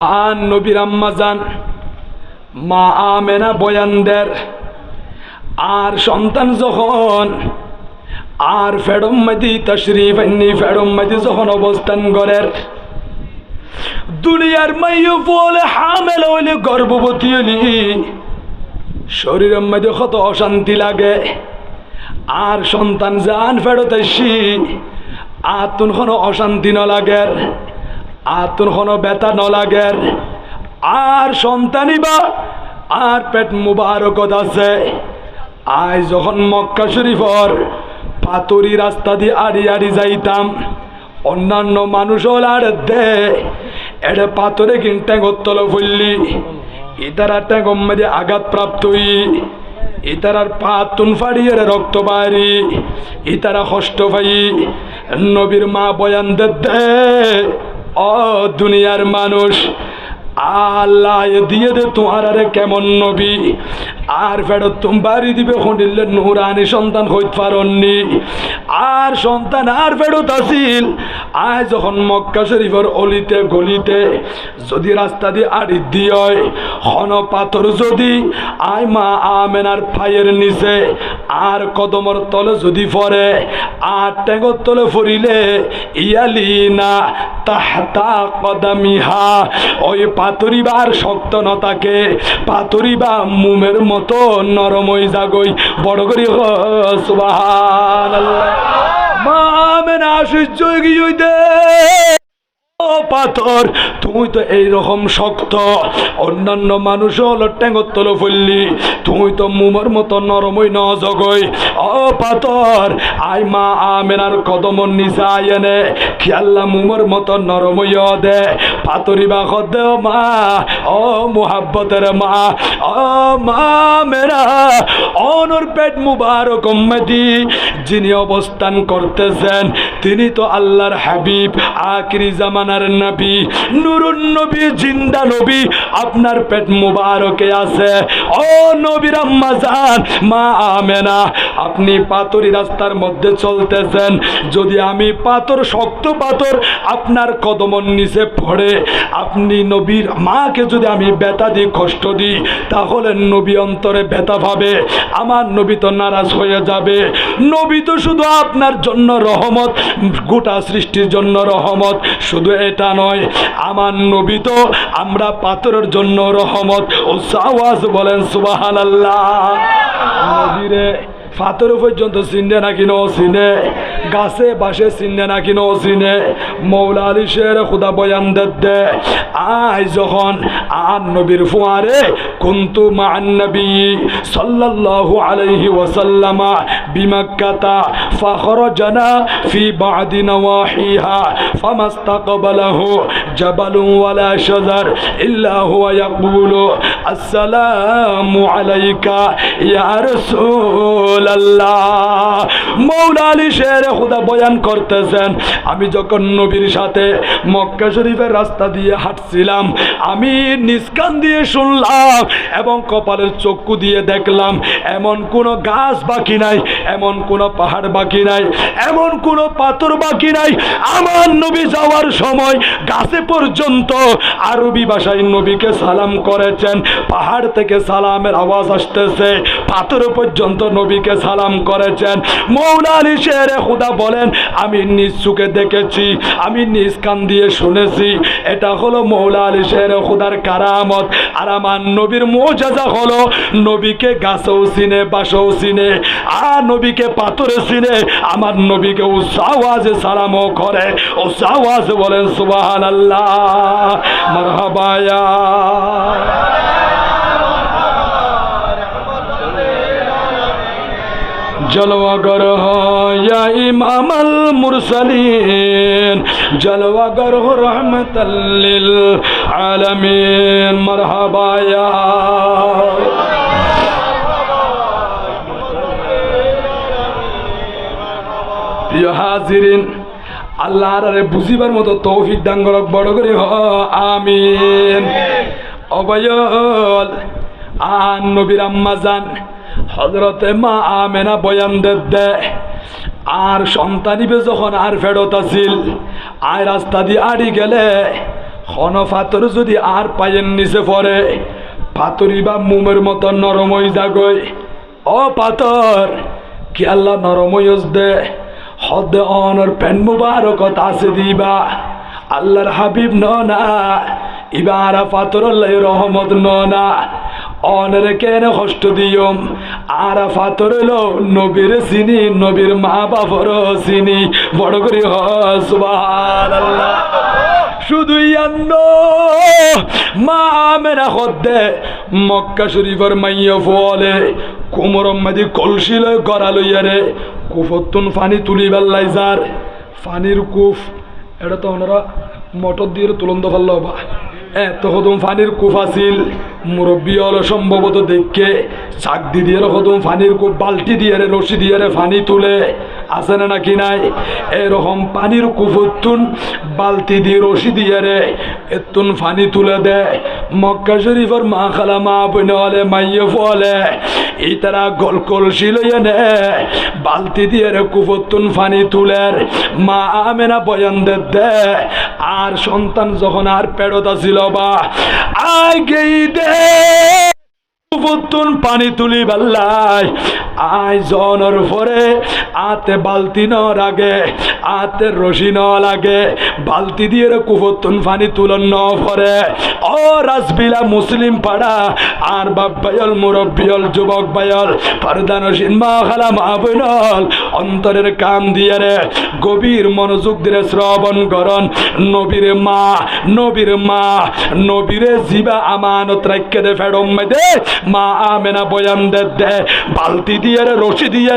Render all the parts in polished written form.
আর নবীর আম্মা জান মা আমেনা বয়ানদের আর সন্তান যখন আর ফেডম্মাদি তশরিফ আননি ফেডম্মাদি যখন অবস্থান করেন দুনিয়ার মাইও বলে হামেল হইলে গর্ভবতী হলি শরীরের মধ্যে কত অশান্তি লাগে আর সন্তান জান ফেরত আসি আতুন কোনো অশান্তি ন লাগে আতুন কোনো ব্যথা ন লাগে আর সন্তানই বা আর পেট মুবারকত আছে আজ যখন মক্কা শরীফর পাতুরি রাস্তা দিয়ে আড়ি আড়ি যাইতাম অন্যান্য মানুষ আর দে এড়ে পাথরে কিন ট্যাঙ্গতল ফুললি ইতারা ট্যাঙ্গম মধ্যে আঘাত প্রাপ্ত হই ইতারার পা তুন ফাড়িয়ে রক্ত বাড়ি ইতারা কষ্ট পাই নবীর মা বয়ান দে ও দুনিয়ার মানুষ আল্লাহ দিয়ে দে তোমার আরে কেমন নবী আর ফেরত তুমি বাড়ি দিবে হইলে নুরানি সন্তান হইতে পারনি আর সন্তান আর ফেরত আসিল আজ যখন মক্কা শরীফের অলিতে গলিতে যদি রাস্তা দিয়ে আড়ি দিয়ে হন পাথর যদি আয় মা আমেনার পায়ের নিচে আর কদমর তলে যদি পড়ে আর ট্যাঙ্গর তলে পড়িলে ইয়ালিনা তাহতা কদামিহা ওই পাথরিবার শক্ত নতাকে পাথরিবা মুমের মতো নরম হয়ে যাগই বড় করি সুবহানাল্লাহ মা আমেনা আশ্চর্য হয়ে দে ও পাথর তুমি তো এইরকম শক্ত অন্যান্য মানুষ হলো ট্যাঙ্গর তলে ফেললি তুমি তো মুমের মতো নরমই ন জগই ও পাথর আই মা আমেনার কদমর নিচে আয়নে খেয়াল্লা মুমের মতো নরমই দে পাথরিবা দে মা ও মুহাব্বতের মা ও মা মেরা অনর পেট মুবারক উম্মতি যিনি অবস্থান করতেছেন তিনি তো আল্লাহর হাবিব আখিরি জামানার নবী নুরুন নবী জিন্দা নবী আপনার পেট মুবারকে আছে ও নবীর আম্মা জান মা আমেনা আপনি পাথরি রাস্তার মধ্যে চলতেছেন যদি আমি পাথর শক্ত পাথর আপনার কদমর নিচে পড়ে আপনি নবীর মাকে যদি আমি ব্যথা দিই কষ্ট দিই তাহলে নবী অন্তরে ব্যথা পাবে আমার নবী তো নারাজ হয়ে যাবে নবী তো শুধু আপনার জন্য রহমত গোটা সৃষ্টির জন্য রহমত শুধু এটা নয় আমার নবী তো আমরা পাথরের জন্য রহমত ও সাওয়াজ বলেন সুবহানাল্লাহ নবীরে পাথর পর্যন্ত চিনে নাকি ন চিনে গাছে বাসে চিনে নাকি ন চিনে মৌলা আলী শের খুদা বয়ান দে আজ যখন আর নবীর ফুয়ারে কুনতু মা'আন নবী সাল্লাল্লাহু আলাইহি ওয়াসাল্লাম বিমাক্কাতা ফাখরাজনা ফি বা'দি নওয়াহিহা ফামাস্তাকবালাহু জাবালুন ওয়ালা শাজার ইল্লা হুয়া ইয়াকুলু আসসালামু আলাইকা ইয়া রাসূল আল্লাহ মৌলা আলী শের খুদা বয়ান করতেছেন আমি যখন নবীর সাথে মক্কা শরীফের রাস্তা দিয়ে হাঁটছিলাম আমি নিজ কান দিয়ে শুনলাম এবং কপালের চক্ষু দিয়ে দেখলাম এমন কোনো গাছ বাকি নাই এমন কোনো পাহাড় বাকি নাই এমন কোনো পাথর বাকি নাই আমার নবী যাওয়ার সময় গাছে পর্যন্ত আরবি ভাষায় নবীকে সালাম করেছেন পাহাড় থেকে সালামের আওয়াজ আসতেছে পাথর পর্যন্ত নবীকে সালাম করেছেন মৌলা আলী শের খুদা বলেন আমি নিজ চোখে দেখেছি আমি নিজ কান দিয়ে শুনেছি এটা হলো মৌলা আলী শের খুদার কারামত আর আমার নবীর মুজিজা হলো নবীকে গাছেও চিনে বাসেও চিনে আর নবীকে পাথরে চিনে আমার নবীকে উসাওয়াজে সালামও করে উসাওয়াজে বলেন সুবহানাল্লাহ মারহাবা ইয়া জলওয়াগর ইয়া ইমামাল মুরসালিন জলওয়াগর রহমাতাল লিল আলামিন মারহাবা ইয়া প্রিয় হাজিরিন আল্লাহর বুঝিবার মতো তৌফিক দান করক বড় করে আমিন অবয়ল আন নবীর আম্মা জান হযরতে মা আমেনা বয়ান দে আর সন্তানিবে যখন আর ফেরত আসিল আয় রাস্তা দিয়ে আড়ি গেলে খন পাথর যদি আর পায়ের নিচে পড়ে পাথরই বা মোমের মতো নরম হয়ে যাগয়। ও পাথর কি আল্লাহ নরম হইস দে হদ অনর পেন মুবারকত আছে দিবা আল্লাহর হাবিব না ইবারা পাথর আল্লাহ রহমত না অনরে কেন কষ্ট দিয়ম আর পাথর হলো নবীর চিনি নবীর মা বাবার চিনি বড় করে সুবহানাল্লাহ। শুধুই আন্দ মা আমেনা হদ্দে মক্কা শরীফের মাইয়া ফলে কোমরম মাদি কলসি লয় গড়া লইয়ারে কুফতুন ফানি তুলি বেল্লাই যার ফানির কুফ এটা তো ওনারা মটর দিয়ে তুলন্দ পারল বা তখন ফানির কুফ আছিল মুরব্বী হলো সম্ভবত দেখে চাকদি দিয়ে হদম ফানির কুফ বালতি দিয়ে রশি দিয়ে ফানি তুলে আছে না নাকি নাই এরকম পানির কুফতুন বালতি দিয়ে রশি দিয়ে এতুন ফানি তুলে দেয় মক্কা শরীফের মা খালা মা বইনে হলে মাইয়ে ফলে এই তারা গল কলসি লইয়া নে বালতি দিয়ে কুফতুন ফানি তুলের মা আমেনা বয়ান দে আর সন্তান যখন আর পেড়ত আছিল বা আগে দে কুফতুন পানি তুলি বেল্লাই আই জনের পরে আতে বালতি ন লাগে আতে রশি ন লাগে বালতি দিয়ে কুফতুন পানি তুলন ন পরে ও রাসবিলা মুসলিম পাড়া আর বাপ ভাইল মুরব্বিয়ল যুবক ভাইল পর্দানসীন মা খালা মা বোনল অন্তরের কাম দিয়ে গভীর মনোযোগ দিয়ে শ্রবণ করন নবীর মা নবীরে জিবা আমানত রাখকে দে ফেডম দে মা আমেনা বয়ান দে বালতি দিয়ে রশি দিয়ে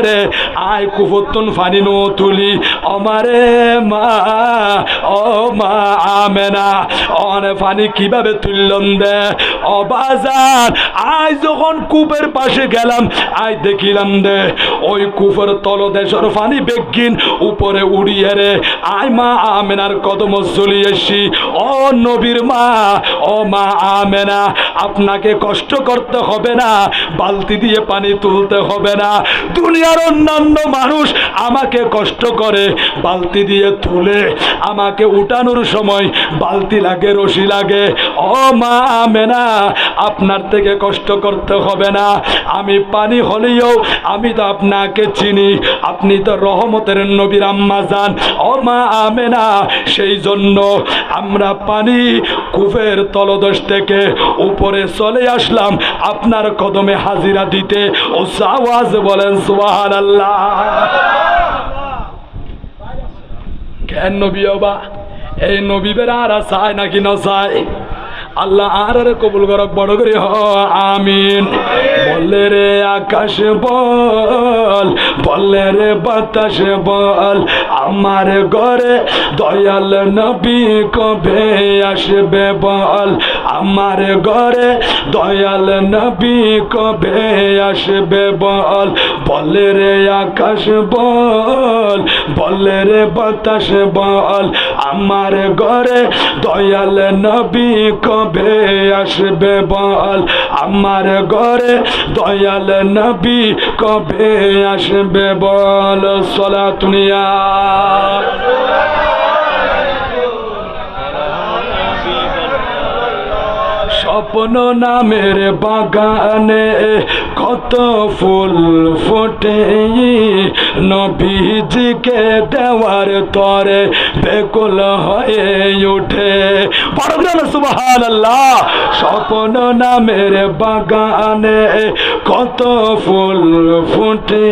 আয় কুফতুন ফানি নো তুলি আমারে মা ও মা আমেনা অনে ফানি কিভাবে তুললন দে ও বাজার আয় যখন কূপের পাশে গেলাম আয় দেখিলাম দে ওই কূপের তলদেশের ফানি বেগিন উপরে উড়িয়ে আয় মা আমেনার কদম চলিয়েছি ও নবীর মা ও মা আমেনা আপনাকে কষ্ট করতে হবে না বালতি দিয়ে পানি তুলতে হবে না দুনিয়ার অন্যান্য মানুষ আমাকে কষ্ট করে বালতি দিয়ে তুলে আমাকে উঠানোর সময় বালতি লাগে রশি লাগে ও মা আমেনা আপনার থেকে কষ্ট করতে হবে না আমি পানি হলেও আমি তো আপনাকে চিনি আপনি তো রহমতের নবীর আম্মা জান ও মা আমেনা সেই জন্য আমরা পানি কূপের তলদেশ থেকে উপরে চলে আসলাম আপনার কদমে হাজিরা দিতে ও আওয়াজ বলেন সুবহানাল্লাহ। কেন নবী বাবা এই নবী বেরা আর চায় নাকি না চায় আল্লাহ আর কবুল করক বড় করে হ আমিন। বলে রে আকাশ বল বলে রে বাতাস বল আমার ঘরে দয়াল নবী কবে আসবে বল আমার ঘরে দয়াল নবী কবে আসবে বল বলে রে আকাশ বল বলে রে বাতাস বল আমার ঘরে দয়াল নবী কবে আসবে বল আমার ঘরে দয়াল নবী কবে আসবে বল সালাতুনিয়া স্বপ্ন নামের বাগানে কত ফুল ফোটে নবীজিকে দেওয়ার তরে বেকুল হয়ে ওঠে সুবহানাল্লাহ। স্বপ্ন নামের বাগানে কত ফুল ফুটে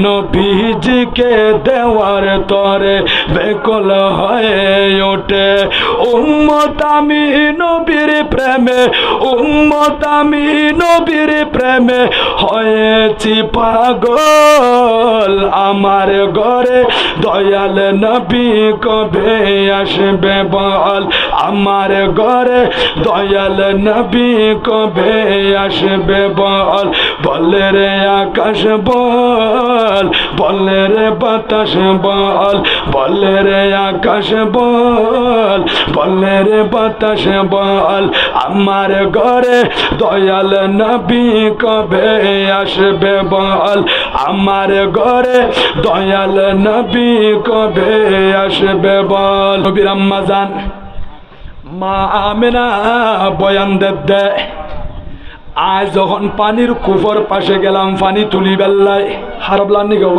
নবীজিকে দেওয়ার তরে বেকুল হয়ে ওঠে উম্মত আমি নবীর প্রেমে উম্মত আমি নবীর প্রেমে হয়েছি পাগল আমার ঘরে দয়াল নবী কবে আসবে বল আমার ঘরে দয়াল নবী কবে আসবে বল বলে রে আকাশ বল বলে রে বাতাস বল বলে রে আকাশ বল বলে রে বাতাস বল আমার ঘরে দয়াল নবী কবে আসবে বল আমার ঘরে দয়াল নবী কবে আসবে বল। নবীর আম্মা জান মা আমেনা বয়ান দে আজ যখন পানির কুফর পাশে গেলাম পানি তুলি বেল্লাই হারবলার নি গো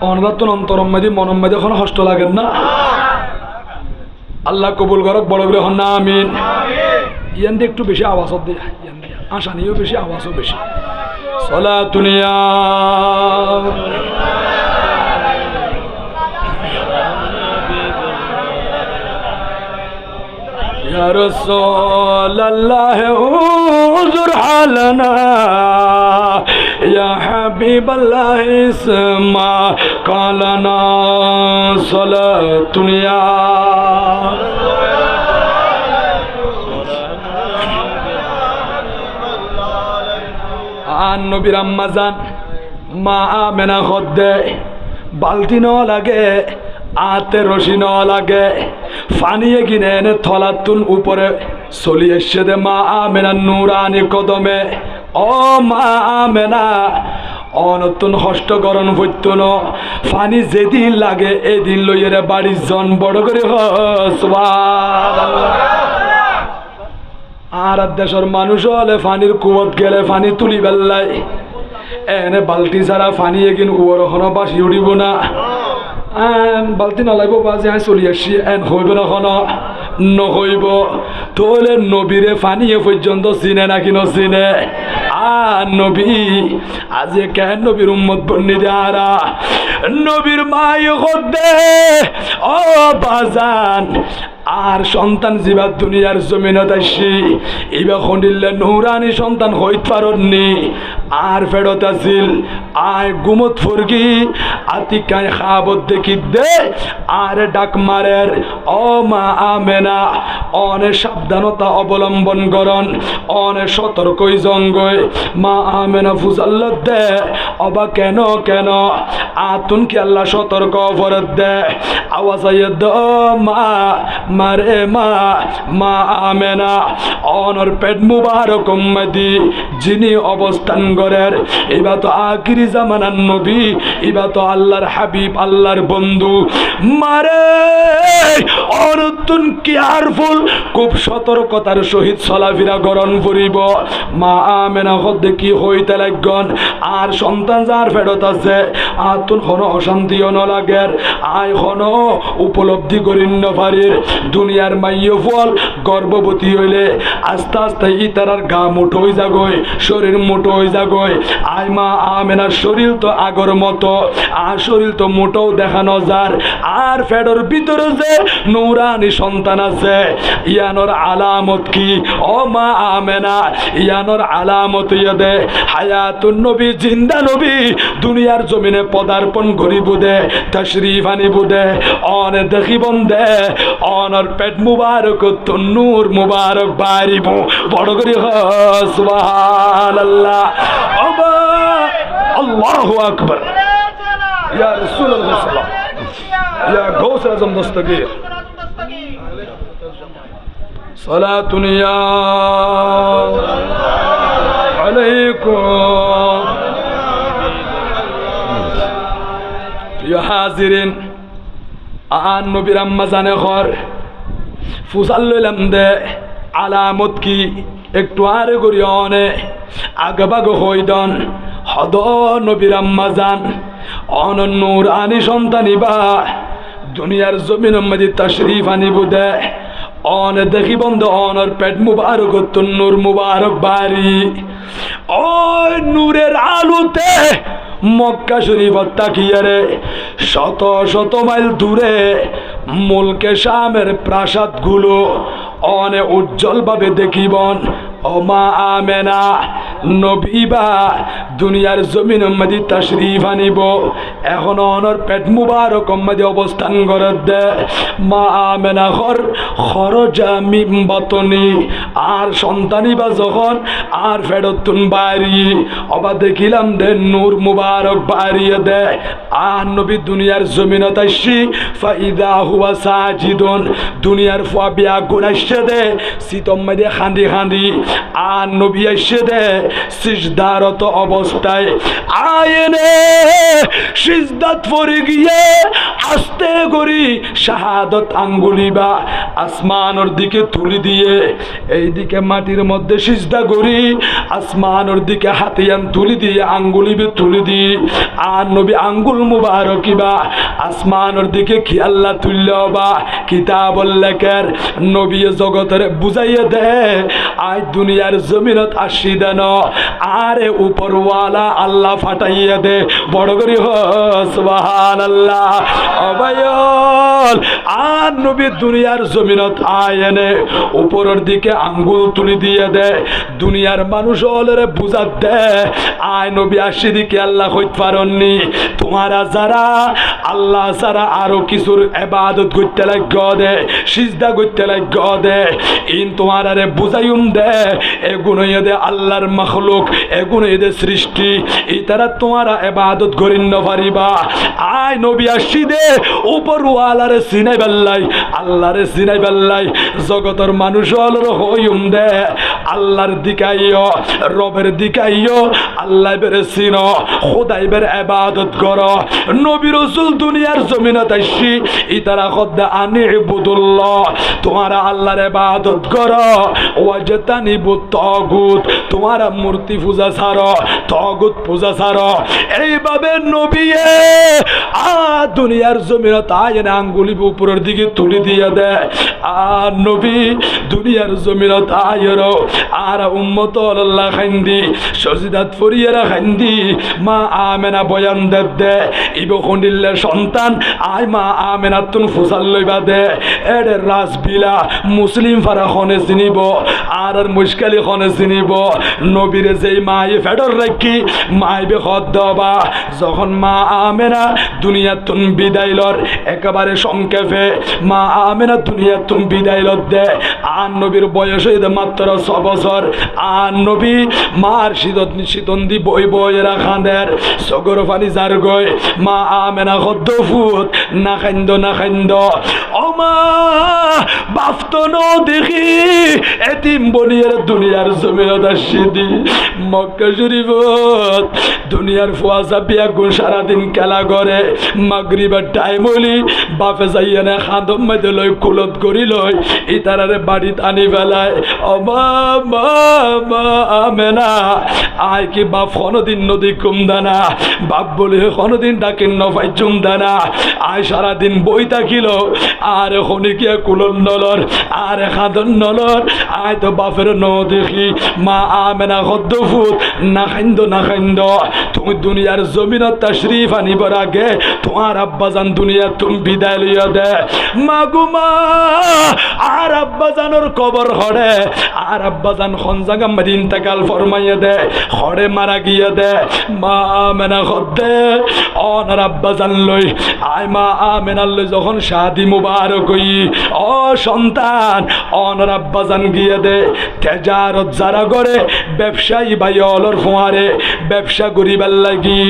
অনরাতন অন্তরম মেদি মনম মেদি এখন কষ্ট লাগেন না আল্লাহ কবুল করক বড় করে হন না আমিন ইয়ান দিয়ে একটু বেশি আওয়াজ দিয়ে ইয়ান দিয়ে আসানিও বেশি আওয়াজও বেশি সলাতুনিয়া يا رسول الله انظر حالنا يا حبيب الله اسمع قالنا صلاة يا নবীর আম্মা জান মা আমেনা খদ্দে বালতি ন লাগে আতে রশি ন লাগে ফানিয়ে কিনে এনে থলাতুন উপরে চলি এসছে দে মা আমেনা নুরানি কদমে ও মা আমেনা অনতুন হষ্ট গরণ হইত ন ফানি যেদিন লাগে এদিন লইয়েরে বাড়ির জন বড় করে আর দেশের মানুষ হলে ফানির কুয়ত গেলে ফানি তুলি বেল্লাই এনে বালতি ছাড়া ফানি এগিন উড় হনো বাসি উঠিব না বালতি নলাইব বাজে আই চলি আসছি এন হইব না নহইব তোলে নবীরে ফানিয়ে পর্যন্ত চিনে নাকি নচিনে নবী আজি কেন নবীর উম্মত বন্নি দারা নবীর মাই হদে ও বাজান আর সন্তান জীবা দুনিয়ার জমিনত আসি ইবা খন্ডিলে নুরানি সন্তান হইত পারনি আর ফেরত আছিল আয় গুমত ফুরগি আতিকায় খাবত দেখি দে আর ডাক মারের ও মা আমেনা অনে সাবধানতা অবলম্বন করন অনে সতর্কই জঙ্গই মা আমেনা ফুজাল্লত দে অবা কেন কেন আতুন কি আল্লাহ সতর্ক ফরত দে আওয়াজ আইয়ে দ মা মারে মা মা আমেনা অনর পেট মুবারক উম্মতি যিনি অবস্থান করেন এবা তো আখিরি জামানার নবী এবা তো আল্লাহর হাবিব আল্লাহর বন্ধু মারে অনতুন কেয়ারফুল খুব সতর্কতার সহিত চলাফেরা গরণ করিব মা আমেনা হদে কি হইতে লাগন আর সন্তান যার ফেরত আছে আতুন হন অশান্তিও ন লাগের আয় হন উপলব্ধি করিন পারির দুনিয়ার মাইয় ফল গর্ভবতী হইলে আস্তে আস্তে ইতারার গা মুঠো হয়ে যাগয় শরীর মুঠো হয়ে যাগয় আয় মা আমেনার শরীর তো আগর মতো আর শরীর তো মুঠোও দেখানো যার আর ফেডর ভিতরে যে নূরানি সন্তান আছে ইয়ানোর আলামত কি ও মা আমেনা ইয়ানোর আলামত ইয়ে হায়াতুন নবী জিন্দা নবী দুনিয়ার জমিনে পদার্পণ করিব দে তশরিফ আনিব দে অনে দেখিবন দে অনর পেট মুবারক তো নূর মুবারক বাড়িব বড় করে সুবহানাল্লাহ আল্লাহু আকবার ইয়া রাসূলুল্লাহ সাল্লাল্লাহু ইয়া গৌস আজম দস্তগীর সালাতুন ইয়া আলাইকুম ইয়া হাজিরিন আন নবীর আম্মা জানে ঘর ফুসাল লইলাম দে আলামত কি একটু আর করি অনে আগবাগ হইদন হদ নবীর আম্মা জান অন নূর আনি সন্তানিবা দুনিয়ার জমিন মধ্যে তশরিফ আনিব দে অন দেখি বন্ধ অনর পেট মুবারক নূর মুবারক বাড়ি ওই নূরের আলোতে মক্কা শরীফ তাকিয়ারে শত শত মাইল দূরে মুলকে শামের প্রাসাদগুলো অনে উজ্জ্বল ভাবে দেখিবন ও মা আমেনা নবীবা দুনিয়ার জমিন মধ্যে তশরিফ আনিব এখন অনর পেট মুবারক মধ্যে অবস্থান করে দে মা আমেনা খরজা মিম বাতনি আর সন্তানিবা যখন আর ফেরতুন বাড়ি অবা দেখিলাম দে নূর মুবারক বাড়িয়ে দে আর নবী দুনিয়ার জমিনত আসি ফাইদা হুয়া সাজিদুন দুনিয়ার ফুয়া বিয়া গুনাইছে দে সিতম মধ্যে খান্দি খান্দি আর নবী আসছে দে সিজদারত অবস্থায় আয়নে সিজদাত পড়ে গিয়ে আস্তে করি শাহাদত আঙ্গুলিবা আসমানের দিকে তুলি দিয়ে এইদিকে মাটির মধ্যে সিজদা করি আসমানের দিকে হাতিয়ান তুলি দিয়ে আঙ্গুলিবে তুলি দিয়ে আর নবী আঙ্গুল মুবারকিবা আসমানের দিকে কি আল্লাহ তুল্যবা কিতাবল লেখের নবী জগতের বুঝাইয়ে দে আজ দুনিয়ার জমিনত আসি দেন আরে উপরওয়ালা আল্লাহ ফাটাইয়ে দে বড় করি হ সুবহানাল্লাহ অবায়ল আর নবী দুনিয়ার জমিনত আয়নে উপরের দিকে আঙ্গুল তুলি দিয়ে দে দুনিয়ার মানুষ হলরে বুঝাত দে আয় নবী আসি দিকে আল্লাহ হইত পারননি তোমারা যারা আল্লাহ ছাড়া আরো কিছুর ইবাদত করতে লাগ দে সিজদা করতে লাগ দে ইন তোমার আরে বুঝাইম দে এগুলো দে আল্লাহর মাখলুক এগুলো দে সৃষ্টি এই তারা তোমারা ইবাদত করিন না পারিবা আয় নবী আসি দে উপরওয়ালারে চিনাই বেল্লাই আল্লাহরে চিনাই বেল্লাই জগতের মানুষ হলর হইম দে আল্লাহর দিকাইও রবের দিকাইও আল্লাহ বেরে চিনো খোদাই বের ইবাদত করো নবী রাসূল দুনিয়ার জমিনত আইসি ইতারা খোদা আনি ইবুদুল্লাহ তোমারা আল্লাহর ইবাদত করো ওয়াজতানিবুত তাগুত তোমারা মূর্তি পূজা ছাড়ো তাগুত পূজা ছাড়ো এইভাবে নবী দুনিয়ার জমিনত আয়না আঙ্গুলি উপরের দিকে তুলি দিয়ে দে আর নবী দুনিয়ার জমিনত আয়রো আর উম্মত আল্লাহ খাইন্দি সজিদাত ফরিয়ারা খাইন্দি মা আমেনা বয়ান দে ইবো খন্ডিল্লে সন্তান আয় মা আমেনা তুন ফুসাল লইবা দে এডের রাসবিলা মুসলিম ফারা খনে চিনিব আর মুশকালি খনে চিনিব নবীরে যেই মাই ফেডর রাখি মাই বে খদ দবা যখন মা আমেনা দুনিয়া তুন বিদায়লর একেবারে সংক্ষেপে মা আমেনা দুনিয়া তুন বিদায়লত দে আর নবীর বয়স হইতে মাত্র 6 বছর আর নবী মার শীতন্দি বই বইয়েরা খাঁদের সগর ফানি যার গয় মা আমেনা খদ্দ ফুট না খাইন্দ ও মা বাফত দেখি এতিম বনিয়ার দুনিয়ার জমিনত আসিদি মক্কা শরীফত দুনিয়ার ফুয়াশা বিয়া গুণ সারাদিন খেলা করে মাগরিবার টাইম হইলি বাপে যাইয়া না খাদম মাইতে লই কুলত করি লই ইতারারে বাড়িত আনি ফেলায় অমা মা মা আমেনা আয় কি বাপ কোনদিন নদী কুম দানা বাপ বলে কোনদিন ডাকিন নফাই চুম দানা আয় সারাদিন বই থাকিল আর খনিকিয়া কুলন নলর আর খাদন নলর আয় তো বাপের ন দেখি মা আমেনা খদ্দ ফুট না খাইন্দ তুমি দুনিয়ার জমিনত তাশরীফ আনিবার আগে তোমার আব্বাজান দুনিয়া তুমি বিদায় লইয়া দে মাগুমা আর আব্বাজানোর কবর হড়ে আর আব্বাজান খন জায়গা মধ্যে ইন্তেকাল ফরমাইয়া দে হড়ে মারা গিয়া দে মা আমেনা খদ্দে অনার আব্বাজান লই আয় মা আমেনার লই যখন শাদি মুবারক হই ও সন্তান অনার আব্বাজান গিয়া দে তেজারত যারা করে ব্যবসায়ী ভাই অলর ফোয়ারে ব্যবসা করিবার লাগি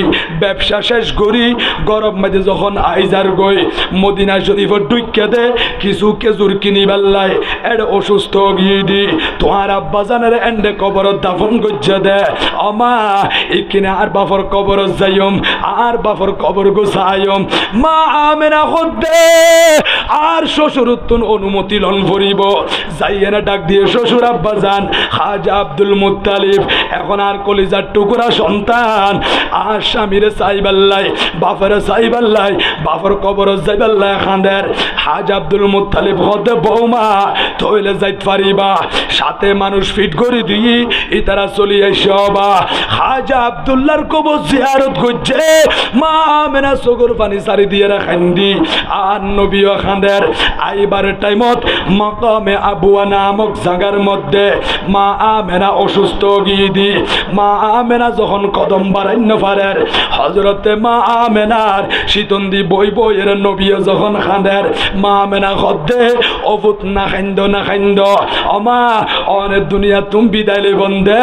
ব্যবসা শেষ করি গরম মাঝে যখন আইজার গই মদিনা শরীফের ঢুকিয়ে দে কিছু কেজুর কিনিবার লাই এর অসুস্থ গিয়ে দি তোমার আব্বাজানের এন্ডে কবর দাফন করছে দে আমা এখানে আর বাফর কবর যাইম আর বাফর কবর গোসাইম মা আমেনা হদ্দে আর শ্বশুর উত্তন অনুমতি লন ভরিব যাইয়ে না ডাক দিয়ে শ্বশুর আব্বাজান খাজা আব্দুল মুত্তালিব এখন আর কলিজার টুকরা সন্তান আর স্বামীরে চাইবাল্লাই বাফেরে চাইবাল্লাই বাফর কবর যাইবাল্লাই খাঁদের হাজ আব্দুল মুত্তালিব হদে বৌমা তইলে যাইত পারিবা সাথে মানুষ ফিট করে দিই ইতারা চলি আইসবা হাজা আব্দুল্লাহর কবর জিয়ারত করছে মা আমেনা চকুর পানি সারি দিয়ে রাখান্দি আর নবীও খাঁদের আইবার টাইমত মাকামে আবুয়া নামক জায়গার মধ্যে মা আমেনা অসুস্থ গিয়ে দি মা আমেনা যখন কদম বাড়াইন্য পারের হজরতে মা আমেনার শীতন্দি বই বইয়ের নবীও যখন খাঁদের মা আমেনা খদ্দে অভূত না খাইন্দ অমা অনেক দুনিয়া তুমি বিদাইলে বন্ধে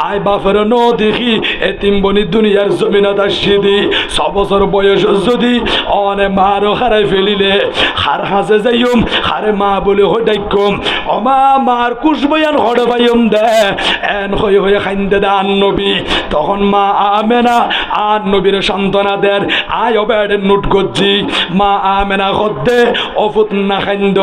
আয় বাপের ন দেখি এতিম বনি দুনিয়ার জমিনত আসছি দি 6 বছর বয়স যদি অনে মারও হারাই ফেলিলে হার হাসে যাইম হারে মা বলে হই ডাইকম অমা মার কুশ বয়ান হড়ে বাইম দে এন হয়ে হয়ে খাইন্দে দে আন নবী তখন মা আমেনা আর নবীর সান্ত্বনা দেন আয় অবেড়ে নোট করছি মা আমেনা হদ্দে অফুত না খাইন্দ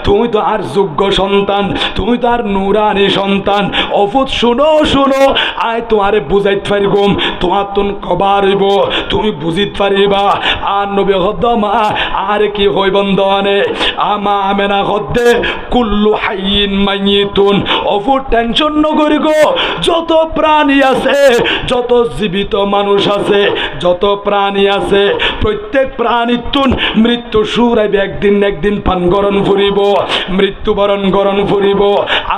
তুমি তো আর যোগ্য সন্তান তুমি তো আর নুরানি সন্তান অফুত শুনো শুনো আয় তোমারে বুঝাইতে পারিবম তোমার তুন কবার হইব তুমি বুঝিতে পারিবা আর নবী হদ্দ মা আর কি হই বন্ধনে আমা আমেনা হদ্দে কুল্লু হাইয়িন মাইয়িতুন অফুত টেনশন নগরি গো যত প্রাণী আছে যত জীবিত মানুষ আছে যত প্রাণী আছে প্রত্যেক প্রাণীর তুন মৃত্যু সুরাইবে একদিন একদিন পানগরণ ফুরিব মৃত্যুবরণ গরণ ফুরিব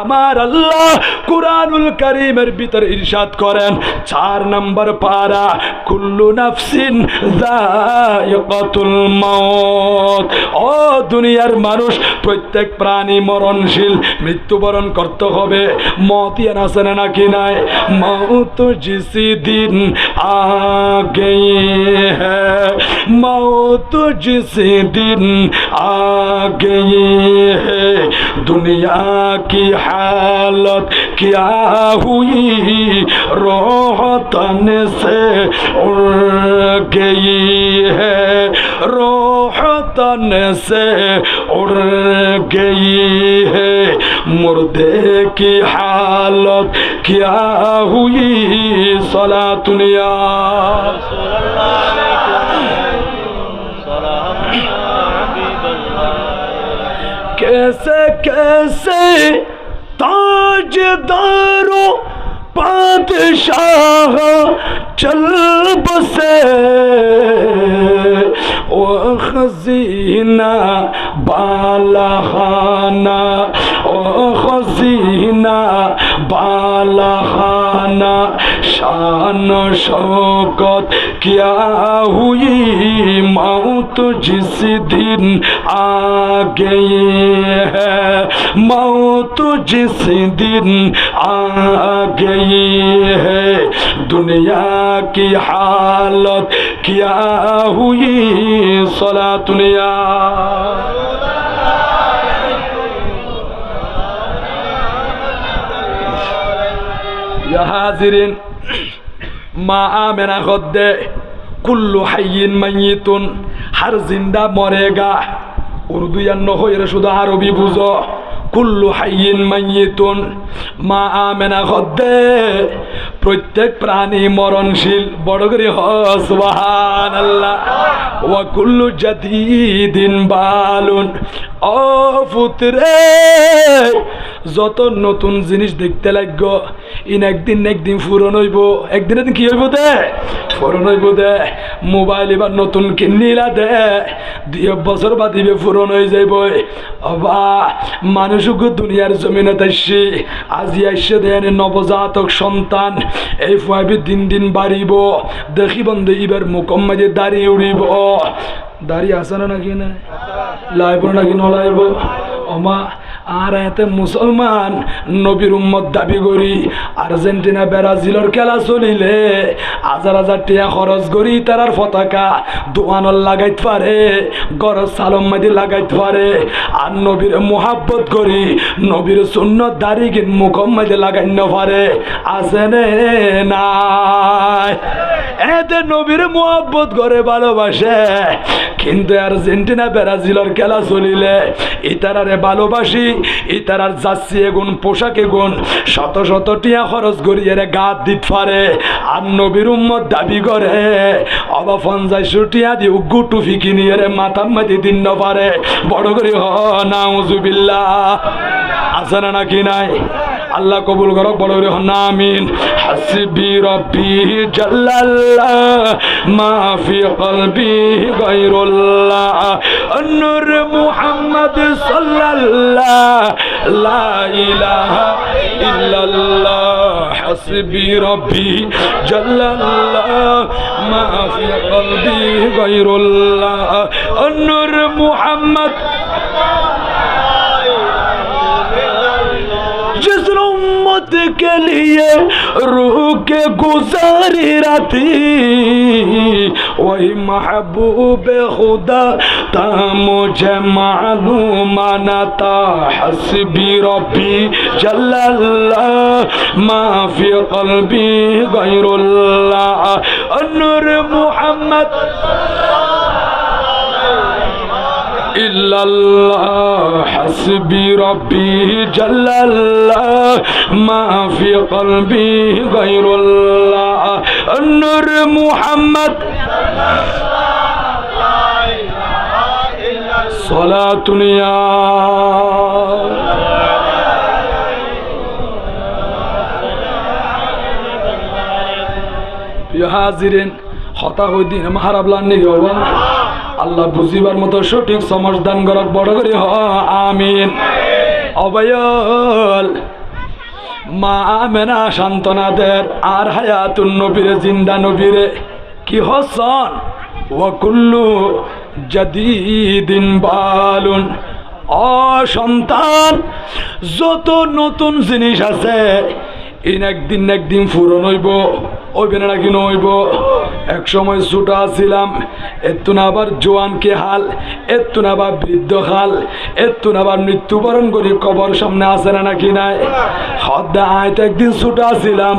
আমার আল্লাহ কুরআনুল কারীমের ভিতর ইরশাদ করেন 4 নম্বর পারা কুল্লু নাফসিন যায়িকাতুল মাউত ও দুনিয়ার মানুষ প্রত্যেক প্রাণী মরণশীল মৃত্যুবরণ করতে হবে মতিয়ান আছে না নাকি নাই মৌত জিসি দিন আগে হ্যাঁ मौत जिस दिन आ गई है दुनिया की हालत क्या हुई रोह तन से उड़ गई है रोह तन से उड़ गई है मुर्दे की हालत क्या हुई सलातुनिया कैसे कैसे ताजदारो पादशाह चल बसे ओ खजीना बालाखाना ओ खजीना बालाखाना शान शौकत क्या हुई मौत जिस दिन आ गई है मौत जिस दिन आ गई है दुनिया की हालत क्या हुई सलातुनिया या हाजिरिन मा आमेना खुद्दे कुल्लु हय्यिन मय्यितुन हर जिंदा मरेगा उर्दू या नहोयर शुद्ध अरबी बुझो कुल्लु हय्यिन मय्यितुन मा आमेना खुद्दे प्रत्येक प्राणी मरणशील बड़ करे सुबहानाल्लाह वा कुल्लु जदीदिन बालुन ओ पुत्रे যত নতুন জিনিস দেখতে লাগবো ইন একদিন পুরন হইব একদিন কি হইব দে পুরন হইব দে মোবাইল এবার নতুন কিনিলা দে 2 বছর বাদিবে পুরন হয়ে যাইব অবা মানুষকে দুনিয়ার জমিনে তাইছি আজি আইসে দেন নবজাতক সন্তান এই ফুয়াবি দিন দিন বাড়িব দেখি বন্ধু এবার মুকম্মদে দাড়ি উড়িব দাড়ি আছে না নাকি না লাইব নাকি নলাইব ওমা আর এতে মুসলমান নবীর উম্মত দাবি করি আর্জেন্টিনা ব্রাজিলের খেলা চলিলে হাজার হাজার টাকা খরচ করি তারার পতাকা দোয়ানল লাগাইতে পারে গরজ সালম মাদি লাগাইতে পারে আর নবীর মোহাব্বত করি নবীর সুন্নত দাড়ি কিন মুকম্মদে লাগাইন পারে আছে নাই এতে নবীর মোহাব্বত করে ভালোবাসে কিন্তু আর্জেন্টিনা ব্রাজিলের খেলা চলিলে ইতারারে ভালোবাসি ইতারার যাচ্ছি এগুন পোশাক এগুন শত শত টিয়া খরচ করিয়ে গাত দিতে পারে আর নবীর উম্মত দাবি করে অবা 50 টিয়া দিয়ে উগ্গু টুফি কিনিয়ে মাথা মাতি দিন না পারে বড় করে হ নাউজুবিল্লাহ আছে না নাকি নাই আল্লাহ কবুল করো বড় করে হন আমিন হাসবি রব্বি জাল্লাল্লাহ মা ফি কলবি গায়রুল্লাহ নূর মুহাম্মদ সাল্লাল্লাহ লা ইলাহা ইল্লাল্লাহ হাসবি রব্বি জাল্লাল্লাহ মা ফি কলবি গায়রুল্লাহ নূর মুহাম্মদ जिस मोहब्बत के लिए रूह के गुजारी राती वही महबूब खुदा था मुझे मालूम न था हस्बी रब्बी जल्लल्लाह मा फी क़ल्बी गैरुल्लाह नूर मोहम्मद इल्लल्लाह हस्बी रब्बी जल्लल्लाह मा फी क़ल्बी गैरुल्लाह नूर मोहम्मद सलातुन या हाजिरिन হতা হই দিন মাহারাবলান নি বাবা আল্লাহ বুঝিবার মতো সঠিক সমঝদান করক বড় করে হ আমিন অবয়ল মা আমেনা সান্তনাদের আর হায়াতুন নবীরে জিন্দা নবীরে কি হসন ওয়া কুল্লু জাদিদিন বালুন ও সন্তান যত নতুন জিনিস আছে ইন একদিন ফুরন হইব ওইবে নাকি নইব এক সময় ছোটা ছিলাম এতুন আবার জোয়ানকে হাল এতুন আবার বৃদ্ধ হাল এতুন আবার মৃত্যুবরণ করি কবর সামনে আসে না নাকি নাই হদ্দা আয় তো একদিন ছোটা ছিলাম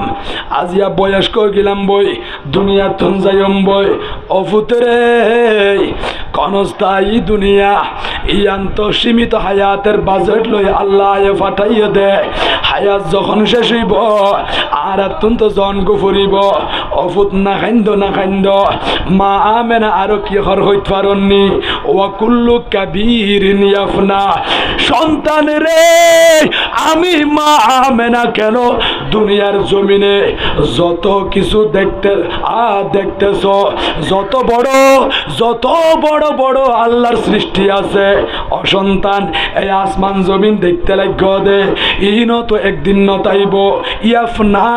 আজিয়া বয়স্ক গেলাম বই দুনিয়া তুন যাইম বই অফুতরে কনস্থায়ী দুনিয়া ইয়ান্ত সীমিত হায়াতের বাজেট লই আল্লাহ ফাটাইয়ে দে হায়াত যখন শেষ হইব আর অত্যন্ত জন্ম ফুরিব অফুত না খাইন্দ মা আমেনা আরো কি হর হইতে পারননি ওয়া কুল্লু কাবীরিন ইয়াফনা সন্তান রে আমি মা আমেনা কেন দুনিয়ার জমিনে যত কিছু দেখতেছ যত বড় বড় আল্লাহর সৃষ্টি আছে অসন্তান এই আসমান জমিন দেখতে লাগ দে ইনো তো একদিন নতাইব ইয়াফনা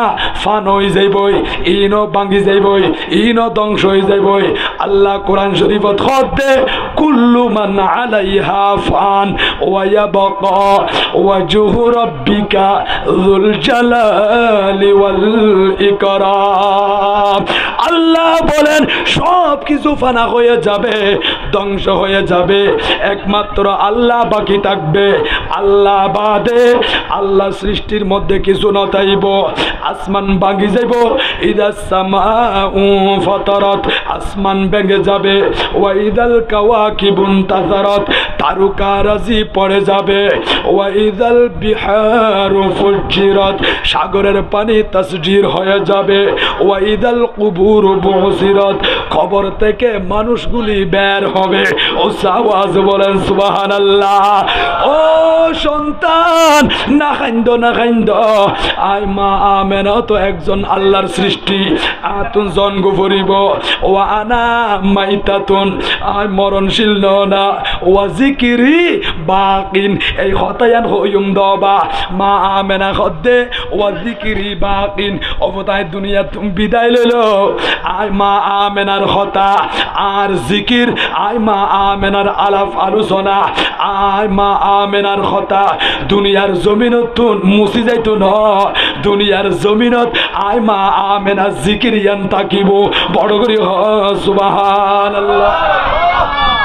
ফান হয়ে যাইবই ইনো ভাঙি যাইবই ইনো ধ্বংস হয়ে যাইবই আল্লাহ কোরআন শরীফত খদে কুল্লু মান আলাইহা ফান ওয়া ইয়াবকা ওয়াজহু রাব্বিকা যুল জালালি ওয়াল ইকরাম আল্লাহ বলেন সব কিছু ফানা হয়ে যাবে ধ্বংস হয়ে যাবে একমাত্র আল্লাহ বাকি থাকবে আল্লাহ বাদে আল্লাহ সৃষ্টির মধ্যে কিছু নতাইব আসমান ভাঙি যাইব ইদাস সামাউ ফাতারাত আসমান ভেঙে যাবে ওয়া ইদাল কাওয়াকিবুন তাযারাত তারকারাজি পড়ে যাবে ওয়া ইদাল বিহারু ফুজ্জিরাত সাগরের পানি তাসজির হয়ে যাবে ওয়া ইদাল কুবুর বুসিরাত কবর থেকে মানুষগুলি বের হবে ও আওয়াজ বলেন সুবহানাল্লাহ ও সন্তান না খাইন্দ আয় মা আমেনা তো একজন আল্লাহর সৃষ্টি আতুন জন্ম ভরিব ও আনা মাইতাতুন আয় মরণশীল না ওয়া জিকিরি বাকিন এই হতায়ান হইম দবা মা আমেনা খদ্দে ওয়া জিকিরি বাকিন অবতায় দুনিয়া তুমি বিদায় লইলো আয় মা আমেনার হতা আর জিকির আয় মা আমেনার আলাপ আলোচনা আয় মা আমেনার হতা দুনিয়ার জমিনত মুছি যাইতো ন দুনিয়ার জমিনত আয় মা আমেনা জিকির ইয়ান তাকিব বড় করি সুবহানাল্লাহ